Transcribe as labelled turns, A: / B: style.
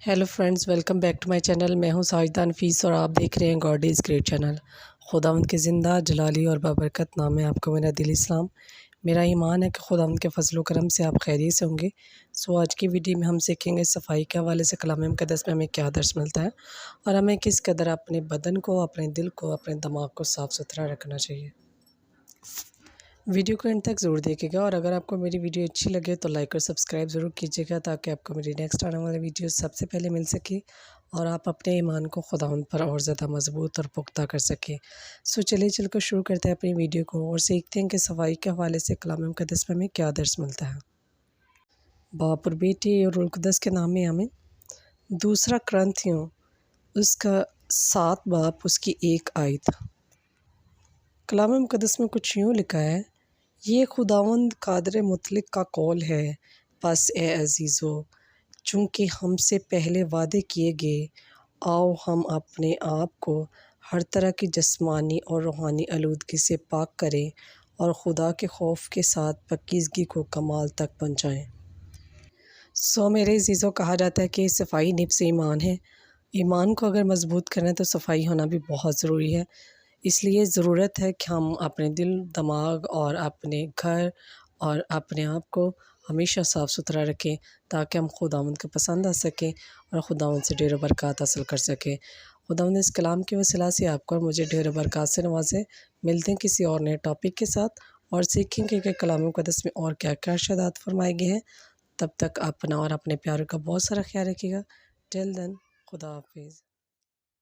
A: Hello friends, welcome back to my channel. मैं हूं साजिदा नफीस और आप देख रहे हैं गॉड इज़ ग्रेट चैनल। खुदावंद के ज़िंदा जलाली और बाबरकत नाम है आपको मेरा दिली सलाम। मेरा ईमान है कि खुदावंद के फजल करम से आप खैरियत से होंगे। सो आज की वीडियो में हम सीखेंगे सफाई के हवाले से कलाम मुक़द्दस में हमें क्या दर्स मिलता है और हमें किस कदर अपने बदन को, अपने दिल को, अपने दिमाग को साफ़ सुथरा रखना चाहिए। वीडियो को एंड तक ज़रूर देखिएगा और अगर आपको मेरी वीडियो अच्छी लगे तो लाइक और सब्सक्राइब ज़रूर कीजिएगा ताकि आपको मेरी नेक्स्ट आने वाली वीडियो सबसे पहले मिल सके और आप अपने ईमान को खुदावंद पर और ज़्यादा मजबूत और पुख्ता कर सकें। सो चलिए चलकर शुरू करते हैं अपनी वीडियो को और सीखते हैं कि सफाई के हवाले से कलाम मुक़द्दस में हमें क्या दर्स मिलता है। बाप और बेटी और रूह कुद्दस के नाम में हमें। दूसरा क्रंथियों उसका 7 बाप उसकी 1 आयत। कलाम मुक़द्दस में कुछ यूँ लिखा है, ये खुदावंद कादर मुतलक का कौल है, बस ए अज़ीज़ो चूँकि हमसे पहले वादे किए गए, आओ हम अपने आप को हर तरह की जिस्मानी और रूहानी आलूदगी से पाक करें और खुदा के खौफ के साथ पाकीज़गी को कमाल तक पहुँचाएँ। मेरे अज़ीज़ों, कहा जाता है कि सफाई निफ्स ईमान है। ईमान को अगर मजबूत करें तो सफाई होना भी बहुत ज़रूरी है। इसलिए ज़रूरत है कि हम अपने दिल, दिमाग और अपने घर और अपने आप को हमेशा साफ़ सुथरा रखें ताकि हम खुदावंद को पसंद आ सकें और खुदावंद से ढेरों बरक़ात हासिल कर सकें। खुदावंद इस कलाम के वसीला से आपको और मुझे ढेरों बरक़ात से नवाज़े। मिलते हैं किसी और नए टॉपिक के साथ और सीखेंगे कि कलाम मुक़द्दस में और क्या क्या इरशादात फरमाए गए हैं। तब तक अपना और अपने प्यारों का बहुत सारा ख्याल रखिएगा। टिल देन, खुदा हाफिज़।